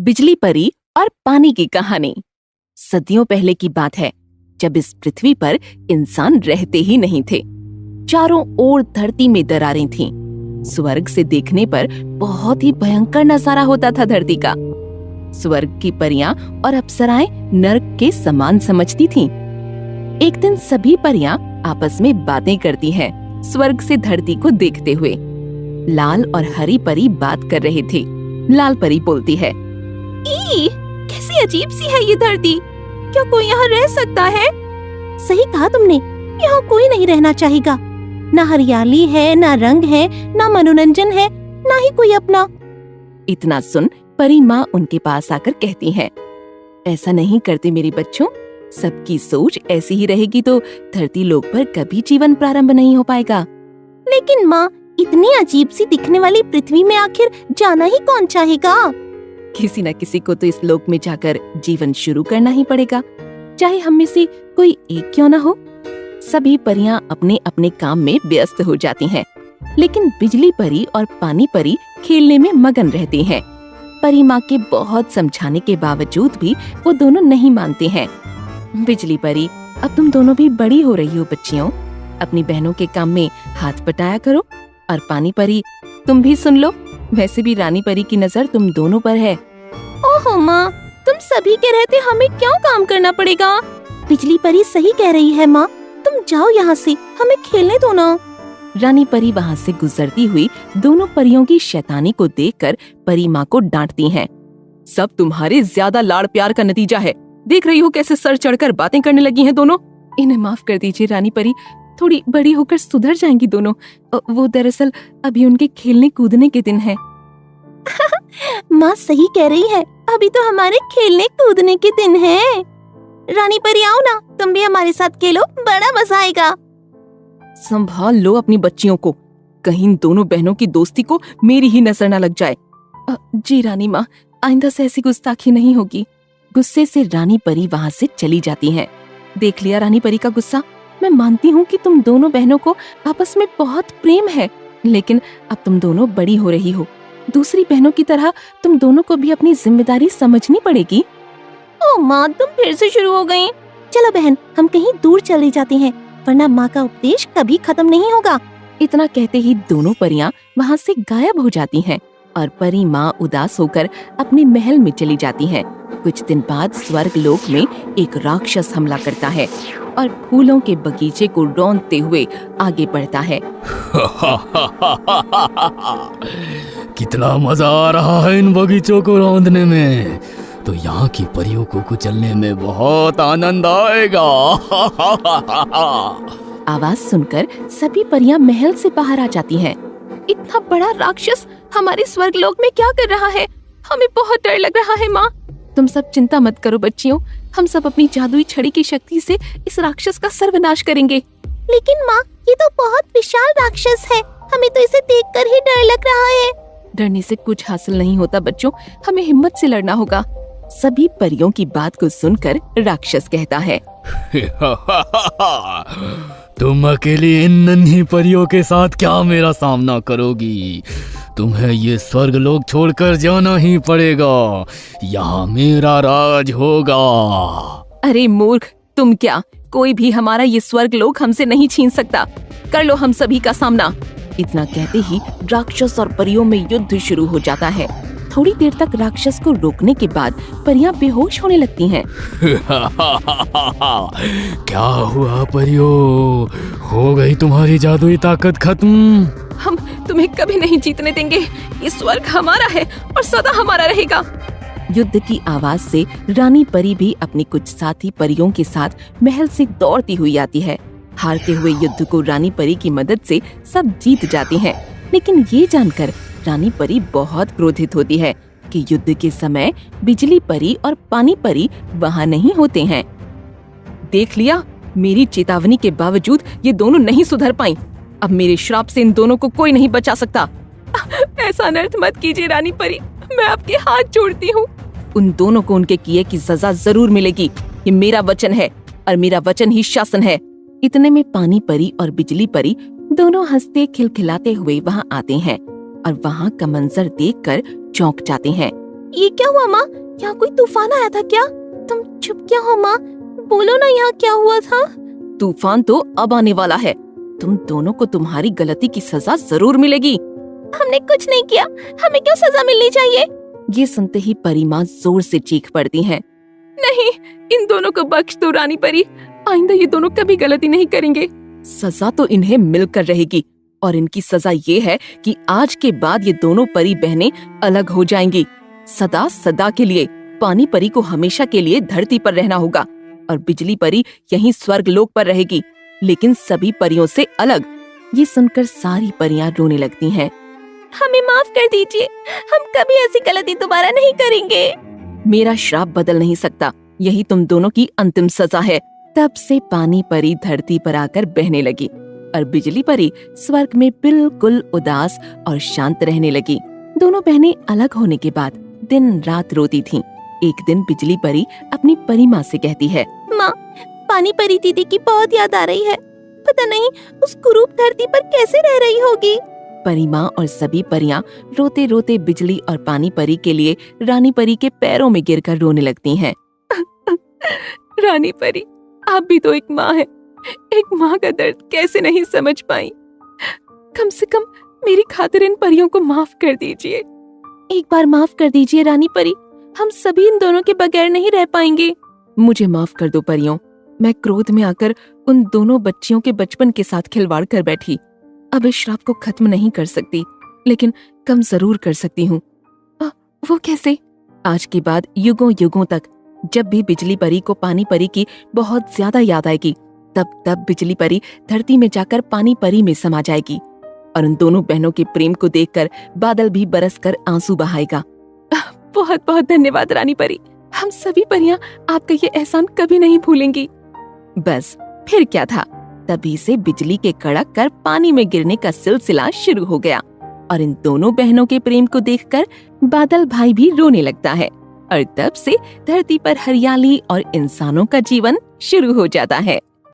बिजली परी और पानी की कहानी। सदियों पहले की बात है, जब इस पृथ्वी पर इंसान रहते ही नहीं थे। चारों ओर धरती में दरारें थीं। स्वर्ग से देखने पर बहुत ही भयंकर नजारा होता था धरती का। स्वर्ग की परियां और अप्सराएं नर्क के समान समझती थीं। एक दिन सभी परियां आपस में बातें करती हैं, स्वर्ग से धरती को देखते हुए। लाल और हरी परी बात कर रहे थे। लाल परी बोलती है, ई, कैसी अजीब सी है ये धरती। क्या कोई यहाँ रह सकता है? सही कहा तुमने, यहाँ कोई नहीं रहना चाहेगा। ना हरियाली है, ना रंग है, ना मनोरंजन है, ना ही कोई अपना। इतना सुन परी माँ उनके पास आकर कहती हैं, ऐसा नहीं करते मेरे बच्चों। सबकी सोच ऐसी ही रहेगी तो धरती लोक पर कभी जीवन प्रारंभ नहीं हो पाएगा। लेकिन माँ, इतनी अजीब सी दिखने वाली पृथ्वी में आखिर जाना ही कौन चाहेगा? किसी न किसी को तो इस लोक में जाकर जीवन शुरू करना ही पड़ेगा, चाहे हम में से कोई एक क्यों न हो। सभी परियां अपने अपने काम में व्यस्त हो जाती हैं, लेकिन बिजली परी और पानी परी खेलने में मगन रहती हैं। परी माँ के बहुत समझाने के बावजूद भी वो दोनों नहीं मानते हैं। बिजली परी, अब तुम दोनों भी बड़ी हो रही हो बच्चियों, अपनी बहनों के काम में हाथ बटाया करो। और पानी परी, तुम भी सुन लो, वैसे भी रानी परी की नजर तुम दोनों पर है। ओहो माँ, तुम सभी के रहते हमें क्यों काम करना पड़ेगा? बिजली परी सही कह रही है माँ, तुम जाओ यहाँ से, हमें खेलने दो ना। रानी परी वहाँ से गुजरती हुई दोनों परियों की शैतानी को देखकर परी माँ को डांटती हैं। सब तुम्हारे ज्यादा लाड़ प्यार का नतीजा है। देख रही हो कैसे सर चढ़कर बातें करने लगी हैं दोनों। इन्हें माफ कर दीजिए रानी परी, थोड़ी बड़ी होकर सुधर जाएंगी दोनों। वो दरअसल अभी उनके खेलने कूदने के दिन है। माँ सही कह रही है, अभी तो हमारे खेलने कूदने के दिन है। रानी परी आओ ना, तुम भी हमारे साथ खेलो, बड़ा मजा आएगा। संभाल लो अपनी बच्चियों को, कहीं इन दोनों बहनों की दोस्ती को मेरी ही नजर न लग जाए। जी रानी माँ, आइंदा से ऐसी गुस्ताखी नहीं होगी। गुस्से से रानी परी वहाँ से चली जाती हैं। देख लिया रानी परी का गुस्सा। मैं मानती हूँ कि तुम दोनों बहनों को आपस में बहुत प्रेम है, लेकिन अब तुम दोनों बड़ी हो रही हो। दूसरी बहनों की तरह तुम दोनों को भी अपनी जिम्मेदारी समझनी पड़ेगी। ओ माँ, तुम फिर से शुरू हो गयी। चलो बहन, हम कहीं दूर चले जाते हैं, वरना माँ का उपदेश कभी खत्म नहीं होगा। इतना कहते ही दोनों परियां वहाँ से गायब हो जाती हैं और परी माँ उदास होकर अपने महल में चली जाती हैं। कुछ दिन बाद स्वर्ग लोक में एक राक्षस हमला करता है और फूलों के बगीचे को रौंदते हुए आगे बढ़ता है। कितना मजा आ रहा है इन बगीचों को रौंदने में, तो यहाँ की परियों को कुचलने में बहुत आनंद आएगा। आवाज सुनकर सभी परियां महल से बाहर आ जाती हैं। इतना बड़ा राक्षस हमारे स्वर्ग लोक में क्या कर रहा है? हमें बहुत डर लग रहा है माँ। तुम सब चिंता मत करो बच्चियों, हम सब अपनी जादुई छड़ी की शक्ति से इस राक्षस का सर्वनाश करेंगे। लेकिन माँ, ये तो बहुत विशाल राक्षस है, हमें तो इसे देखकर ही डर लग रहा है। डरने से कुछ हासिल नहीं होता बच्चों, हमें हिम्मत से लड़ना होगा। सभी परियों की बात को सुनकर राक्षस कहता है, तुम अकेली इन नन्ही परियों के साथ क्या मेरा सामना करोगी? तुम्हें ये स्वर्ग लोक छोड़कर जाना ही पड़ेगा, यहाँ मेरा राज होगा। अरे मूर्ख, तुम क्या, कोई भी हमारा ये स्वर्ग लोक हमसे नहीं छीन सकता। कर लो हम सभी का सामना। इतना कहते ही राक्षस और परियों में युद्ध शुरू हो जाता है। थोड़ी देर तक राक्षस को रोकने के बाद परियां बेहोश होने लगती हैं। क्या हुआ परियों, हो गई तुम्हारी जादुई ताकत खत्म? हम तुम्हें कभी नहीं जीतने देंगे, ये स्वर्ग हमारा है और सदा हमारा रहेगा। युद्ध की आवाज से रानी परी भी अपनी कुछ साथी परियों के साथ महल से दौड़ती हुई आती है। हारते हुए युद्ध को रानी परी की मदद से सब जीत जाते हैं, लेकिन ये जानकर रानी परी बहुत क्रोधित होती है कि युद्ध के समय बिजली परी और पानी परी वहाँ नहीं होते हैं। देख लिया, मेरी चेतावनी के बावजूद ये दोनों नहीं सुधर पाई। अब मेरे श्राप से इन दोनों को कोई नहीं बचा सकता। ऐसा अनर्थ मत कीजिए रानी परी, मैं आपके हाथ जोड़ती हूँ। उन दोनों को उनके किए की सजा जरूर मिलेगी, ये मेरा वचन है और मेरा वचन ही शासन है। इतने में पानी परी और बिजली परी दोनों हंसते खिलखिलाते हुए वहाँ आते हैं और वहाँ का मंजर देखकर चौंक जाते हैं। ये क्या हुआ माँ? यहाँ कोई तूफान आया था क्या? तुम चुप क्या हो माँ? बोलो ना यहाँ क्या हुआ था? तूफान तो अब आने वाला है। तुम दोनों को तुम्हारी गलती की सजा जरूर मिलेगी। हमने कुछ नहीं किया, हमें क्यों सजा मिलनी चाहिए? ये सुनते ही परी माँ जोर से चीख पड़ती हैं। नहीं, इन दोनों को बख्श दो रानी परी। आइंदा ये दोनों कभी गलती नहीं करेंगे। सजा तो इन्हें मिलकर रहेगी और इनकी सजा ये है कि आज के बाद ये दोनों परी बहनें अलग हो जाएंगी। सदा सदा के लिए पानी परी को हमेशा के लिए धरती पर रहना होगा और बिजली परी यहीं स्वर्ग लोक पर रहेगी, लेकिन सभी परियों से अलग। ये सुनकर सारी परियां रोने लगती हैं। हमें माफ कर दीजिए, हम कभी ऐसी गलती दोबारा नहीं करेंगे। मेरा श्राप बदल नहीं सकता, यही तुम दोनों की अंतिम सजा है। तब से पानी परी धरती पर आकर बहने लगी और बिजली परी स्वर्ग में बिल्कुल उदास और शांत रहने लगी। दोनों बहनें अलग होने के बाद दिन रात रोती थीं। एक दिन बिजली परी अपनी परी माँ से कहती है, माँ, पानी परी दीदी की बहुत याद आ रही है। पता नहीं उस कुरूप धरती पर कैसे रह रही होगी। परी माँ और सभी परियां रोते रोते बिजली और पानी परी के लिए रानी परी के पैरों में गिरकर रोने लगती हैं। रानी परी, आप भी तो एक माँ है। एक माँ का दर्द कैसे नहीं समझ पाई। कम से कम मेरी खातिर इन परियों को माफ कर दीजिए। एक बार माफ कर दीजिए रानी परी, हम सभी इन दोनों के बगैर नहीं रह पाएंगे। मुझे माफ कर दो परियों, मैं क्रोध में आकर उन दोनों बच्चियों के बचपन के साथ खिलवाड़ कर बैठी। अब इस श्राप को खत्म नहीं कर सकती, लेकिन कम जरूर कर सकती हूँ। वो कैसे? आज के बाद युगों युगों तक जब भी बिजली परी को पानी परी की बहुत ज्यादा याद आएगी, तब बिजली परी धरती में जाकर पानी परी में समा जाएगी और उन दोनों बहनों के प्रेम को देखकर बादल भी बरसकर आंसू बहाएगा। बहुत बहुत धन्यवाद रानी परी, हम सभी परियां आपका ये एहसान कभी नहीं भूलेंगी। बस फिर क्या था, तभी से बिजली के कड़क कर पानी में गिरने का सिलसिला शुरू हो गया और इन दोनों बहनों के प्रेम को देखकर बादल भाई भी रोने लगता है और तब से धरती पर हरियाली और इंसानों का जीवन शुरू हो जाता है।